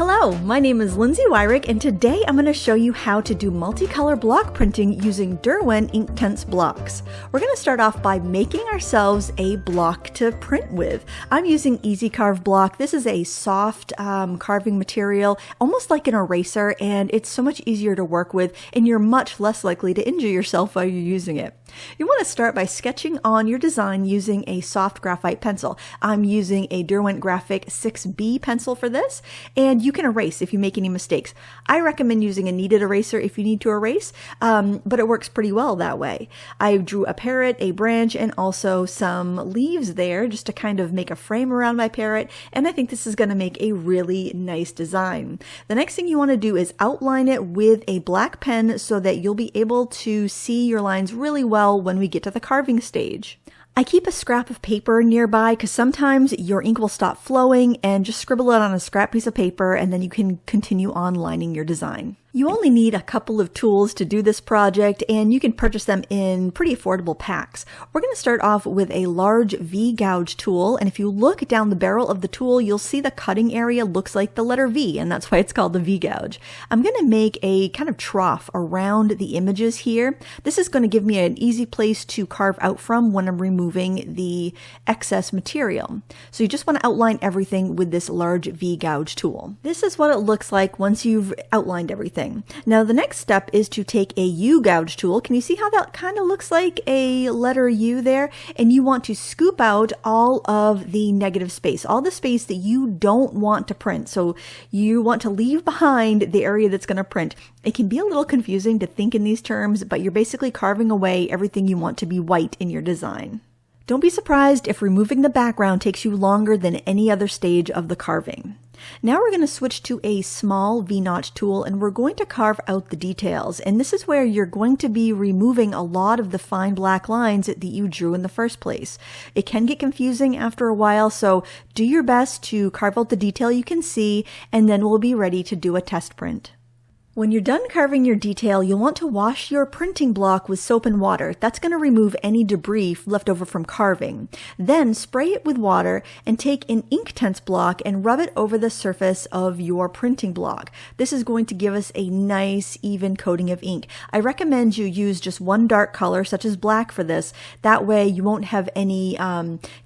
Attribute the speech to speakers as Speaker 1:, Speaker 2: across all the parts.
Speaker 1: Hello, my name is Lindsay Weirich, and today I'm going to show you how to do multicolor block printing using Derwent Inktense blocks. We're going to start off by making ourselves a block to print with. I'm using Easy Carve block. This is a soft carving material, almost like an eraser, and it's so much easier to work with, and you're much less likely to injure yourself while you're using it. You want to start by sketching on your design using a soft graphite pencil. I'm using a Derwent Graphic 6B pencil for this, and you can erase if you make any mistakes. I recommend using a kneaded eraser if you need to erase, but it works pretty well that way. I drew a parrot, a branch, and also some leaves there just to kind of make a frame around my parrot, and I think this is going to make a really nice design. The next thing you want to do is outline it with a black pen so that you'll be able to see your lines really well when we get to the carving stage. I keep a scrap of paper nearby because sometimes your ink will stop flowing, and just scribble it on a scrap piece of paper and then you can continue on lining your design. You only need a couple of tools to do this project, and you can purchase them in pretty affordable packs. We're going to start off with a large V gouge tool, and if you look down the barrel of the tool, you'll see the cutting area looks like the letter V, and that's why it's called the V gouge. I'm going to make a kind of trough around the images here. This is going to give me an easy place to carve out from when I'm removing the excess material. So you just want to outline everything with this large V gouge tool. This is what it looks like once you've outlined everything. Now the next step is to take a U gouge tool. Can you see how that kind of looks like a letter U there? And you want to scoop out all of the negative space, all the space that you don't want to print. So you want to leave behind the area that's going to print. It can be a little confusing to think in these terms, but you're basically carving away everything you want to be white in your design. Don't be surprised if removing the background takes you longer than any other stage of the carving. Now we're going to switch to a small V-notch tool, and we're going to carve out the details. And this is where you're going to be removing a lot of the fine black lines that you drew in the first place. It can get confusing after a while, so do your best to carve out the detail you can see, and then we'll be ready to do a test print. When you're done carving your detail, you'll want to wash your printing block with soap and water. That's going to remove any debris left over from carving. Then spray it with water and take an Inktense block and rub it over the surface of your printing block. This is going to give us a nice even coating of ink. I recommend you use just one dark color such as black for this. That way you won't have any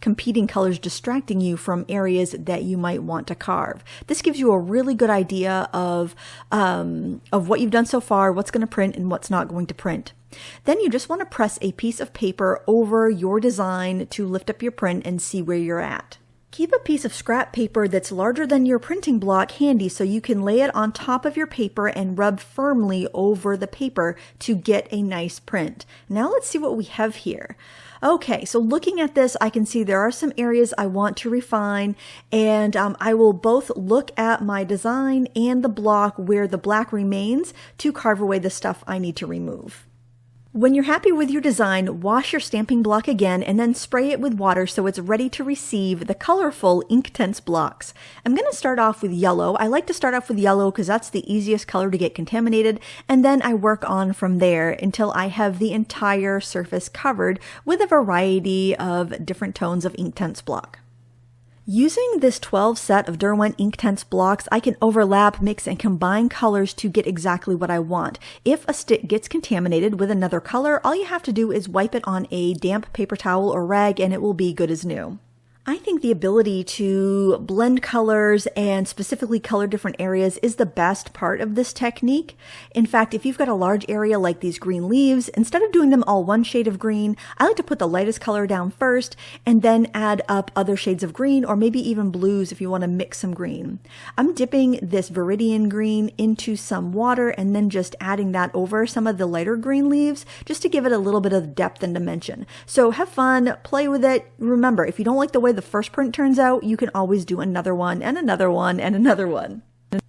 Speaker 1: competing colors distracting you from areas that you might want to carve. This gives you a really good idea of what you've done so far, what's going to print and what's not going to print. Then you just want to press a piece of paper over your design to lift up your print and see where you're at. Keep a piece of scrap paper that's larger than your printing block handy so you can lay it on top of your paper and rub firmly over the paper to get a nice print. Now let's see what we have here. Okay, so looking at this, I can see there are some areas I want to refine, and I will both look at my design and the block where the black remains to carve away the stuff I need to remove. When you're happy with your design, wash your stamping block again and then spray it with water so it's ready to receive the colorful Inktense blocks. I'm going to start off with yellow. I like to start off with yellow because that's the easiest color to get contaminated, and then I work on from there until I have the entire surface covered with a variety of different tones of Inktense block. Using this 12 set of Derwent Inktense blocks, I can overlap, mix, and combine colors to get exactly what I want. If a stick gets contaminated with another color, all you have to do is wipe it on a damp paper towel or rag and it will be good as new. I think the ability to blend colors and specifically color different areas is the best part of this technique. In fact, if you've got a large area like these green leaves, instead of doing them all one shade of green, I like to put the lightest color down first and then add up other shades of green, or maybe even blues if you want to mix some green. I'm dipping this Viridian green into some water and then just adding that over some of the lighter green leaves just to give it a little bit of depth and dimension. So have fun, play with it. Remember, if you don't like the way the first print turns out, you can always do another one and another one and another one.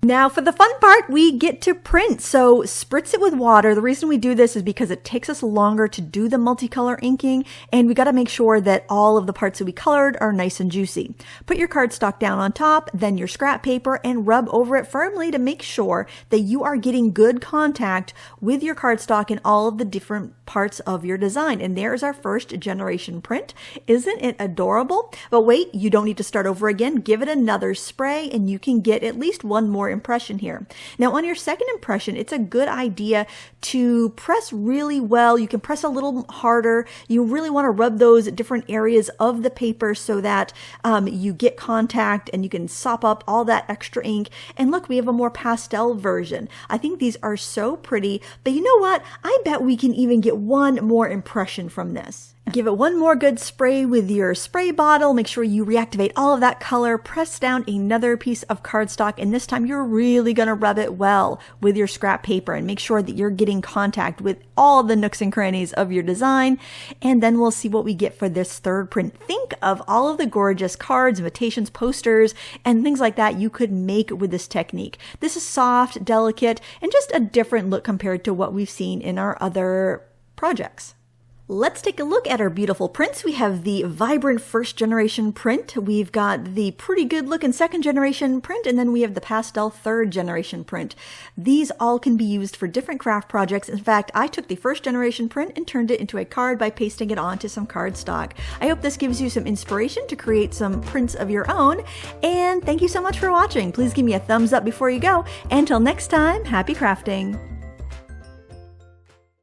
Speaker 1: Now for the fun part, we get to print. So spritz it with water. The reason we do this is because it takes us longer to do the multicolor inking, and we got to make sure that all of the parts that we colored are nice and juicy. Put your cardstock down on top, then your scrap paper, and rub over it firmly to make sure that you are getting good contact with your cardstock in all of the different parts of your design. And there's our first generation print. Isn't it adorable? But wait, you don't need to start over again. Give it another spray and you can get at least one one more impression here. Now on your second impression, it's a good idea to press really well. You can press a little harder. You really want to rub those different areas of the paper so that you get contact and you can sop up all that extra ink. And look, we have a more pastel version. I think these are so pretty, but you know what? I bet we can even get one more impression from this. Give it one more good spray with your spray bottle. Make sure you reactivate all of that color. Press down another piece of cardstock, and this time you're really going to rub it well with your scrap paper and make sure that you're getting contact with all the nooks and crannies of your design. And then we'll see what we get for this third print. Think of all of the gorgeous cards, invitations, posters, and things like that you could make with this technique. This is soft, delicate, and just a different look compared to what we've seen in our other projects. Let's take a look at our beautiful prints. We have the vibrant first generation print. We've got the pretty good looking second generation print, and then we have the pastel third generation print. These all can be used for different craft projects. In fact, I took the first generation print and turned it into a card by pasting it onto some cardstock. I hope this gives you some inspiration to create some prints of your own. And thank you so much for watching. Please give me a thumbs up before you go. Until next time, happy crafting.